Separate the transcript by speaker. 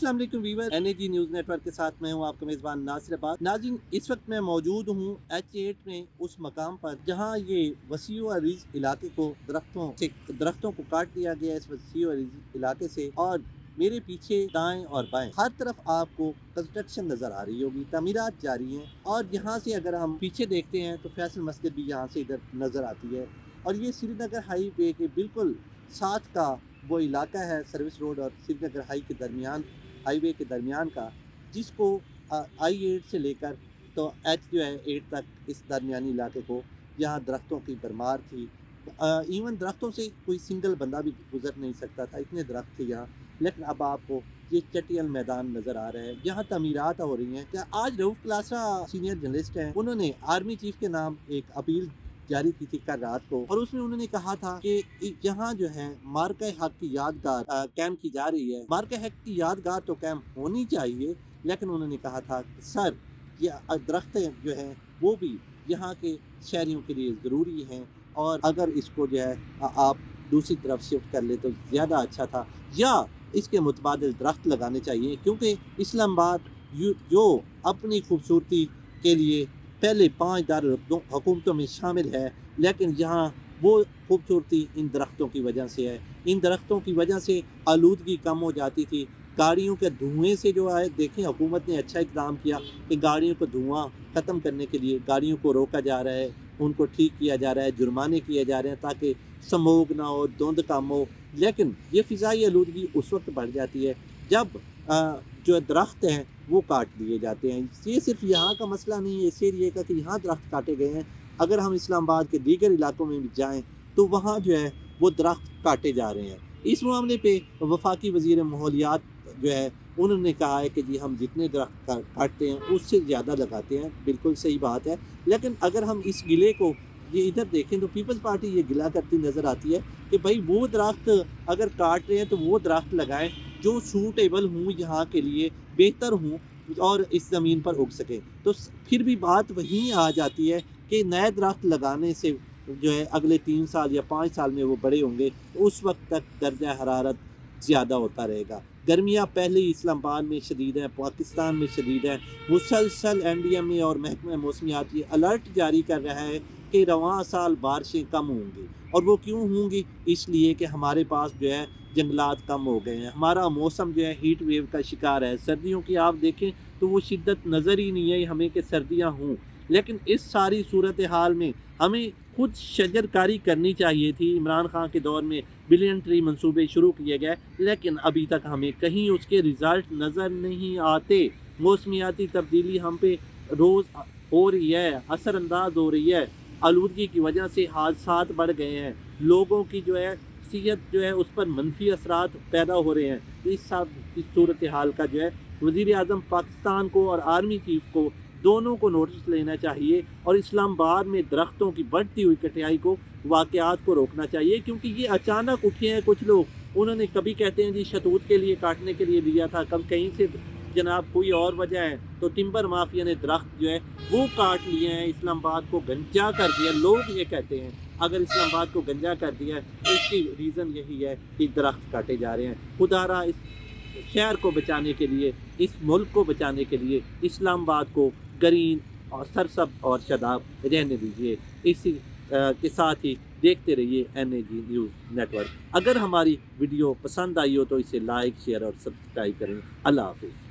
Speaker 1: अस्सलाम वालेकुम viewer, NAG news network के साथ मैं हूं आपका मेज़बान नासिर अब्बास। नाज़रीन, इस वक्त मैं मौजूद हूं H8 में, उस मकाम पर जहां ये वसी व अरीज़ इलाके को दरख्तों को काट दिया गया इस वसी व अरीज़ इलाके से। और मेरे पीछे दाएं और बाएं हर तरफ आपको कंस्ट्रक्शन नज़र आ रही होगी, तमीरात जारी हैं। और यहाँ से अगर हम पीछे देखते हैं तो फैसल मस्जिद भी यहाँ से इधर नज़र आती है। और ये श्रीनगर हाई वे के बिल्कुल साथ का वो इलाका है, सर्विस रोड और श्रीनगर हाईवे के दरमियान का, जिसको I8 से लेकर तो H8 तक इस दरमियानी इलाके को, यहाँ दरख्तों की भरमार थी। इवन दरख्तों से कोई सिंगल बंदा भी गुजर नहीं सकता था, इतने दरख्त थे यहाँ। लेकिन अब आपको ये चटियल मैदान नज़र आ रहा है, यहाँ तमीरात हो रही हैं। क्या आज रऊफ क्लासा सीनियर जर्नलिस्ट हैं, उन्होंने आर्मी चीफ के नाम एक अपील जारी की थी कल रात को, और उसमें उन्होंने कहा था कि यहाँ जो है मार्का हक की यादगार कैम की जा रही है। मार्का हक की यादगार तो कैम होनी चाहिए, लेकिन उन्होंने कहा था कि सर ये दरख्त जो हैं वो भी यहाँ के शहरियों के लिए ज़रूरी हैं, और अगर इसको जो है आप दूसरी तरफ शिफ्ट कर ले तो ज़्यादा अच्छा था, या इसके मुतबादिल दरख्त लगाने चाहिए। क्योंकि इस्लामाबाद जो अपनी खूबसूरती के लिए पहले 5 दारुल-हुकूमतों में शामिल है, लेकिन यहाँ वो खूबसूरती इन दरख्तों की वजह से है। इन दरख्तों की वजह से आलूदगी कम हो जाती थी। गाड़ियों के धुएँ से जो है, देखें हुकूमत ने अच्छा इक़दाम किया कि गाड़ियों को धुआं ख़त्म करने के लिए गाड़ियों को रोका जा रहा है, उनको ठीक किया जा रहा है, जुर्माने किए जा रहे हैं ताकि स्मोग ना हो, धुंध कम हो। लेकिन ये फ़िज़ाई आलूदगी उस वक्त बढ़ जाती है जब जो दरख्त हैं वो काट दिए जाते हैं। ये सिर्फ यहाँ का मसला नहीं है इस एरिए का कि यहाँ दरख्त काटे गए हैं। अगर हम इस्लामाबाद के दीगर इलाकों में भी जाएँ तो वहाँ जो है वो दरख्त काटे जा रहे हैं। इस मामले पे वफाकी वज़ीर माहौलियात जो है, उन्होंने कहा है कि जी हम जितने दरख्त काटते हैं उससे ज़्यादा लगाते हैं। बिल्कुल सही बात है, लेकिन अगर हम इस गिले को ये इधर देखें तो पीपल्स पार्टी ये गिला करती नज़र आती है कि भाई वो दरख्त अगर काट रहे हैं तो वो दरख्त लगाएं जो सूटेबल हों, यहाँ के लिए बेहतर हों और इस ज़मीन पर उग सकें। तो फिर भी बात वहीं आ जाती है कि नए दरख्त लगाने से जो है अगले 3 साल या 5 साल में वो बड़े होंगे, तो उस वक्त तक दर्जा हरारत ज़्यादा होता रहेगा। गर्मियाँ पहले ही इस्लामाबाद में शदीद हैं, पाकिस्तान में शदीद हैं। मुसलसल NDMA और महकमा मौसमियात ये अलर्ट जारी कर रहा है कि रवां साल बारिशें कम होंगी। और वो क्यों होंगी? इसलिए कि हमारे पास जो है जंगलात कम हो गए हैं, हमारा मौसम जो है हीट वेव का शिकार है। सर्दियों की आप देखें तो वो शिद्दत नज़र ही नहीं है हमें कि सर्दियाँ हों। लेकिन इस सारी सूरत हाल में हमें खुद शजरकारी करनी चाहिए थी। इमरान खान के दौर में बिलियन ट्री मंसूबे शुरू किए गए, लेकिन अभी तक हमें कहीं उसके रिज़ल्ट नज़र नहीं आते। मौसमियाती तब्दीली हम पे रोज़ हो रही है, असरअंदाज हो रही है। आलूदगी की वजह से हादसात बढ़ गए हैं, लोगों की जो है सेहत जो है उस पर मनफी असरात पैदा हो रहे हैं। तो इस सब की सूरत हाल का जो है वज़ीर आज़म पाकिस्तान को और आर्मी चीफ को दोनों को नोटिस लेना चाहिए, और इस्लामाबाद में दरख्तों की बढ़ती हुई कटाई को, वाक़यात को रोकना चाहिए। क्योंकि ये अचानक उठे हैं कुछ लोग, उन्होंने कभी कहते हैं जी शतूत के लिए काटने के लिए लिया था, कब कहीं से जनाब कोई और वजह है। तो टिम्बर माफिया ने दरख्त जो है वो काट लिए हैं, इस्लामाबाद को गंजा कर दिया। लोग ये कहते हैं अगर इस्लामाबाद को गंजा कर दिया है तो इसकी रीज़न यही है कि दरख्त काटे जा रहे हैं। खुदारा इस शहर को बचाने के लिए, इस मुल्क को बचाने के लिए इस्लामाबाद को ग्रीन और सरसब्ज़ और शादाब रहने दीजिए। इसी के साथ ही देखते रहिए NAG न्यूज़ नेटवर्क। अगर हमारी वीडियो पसंद आई हो तो इसे लाइक, शेयर और सब्सक्राइब करें। अल्लाह हाफ़िज़।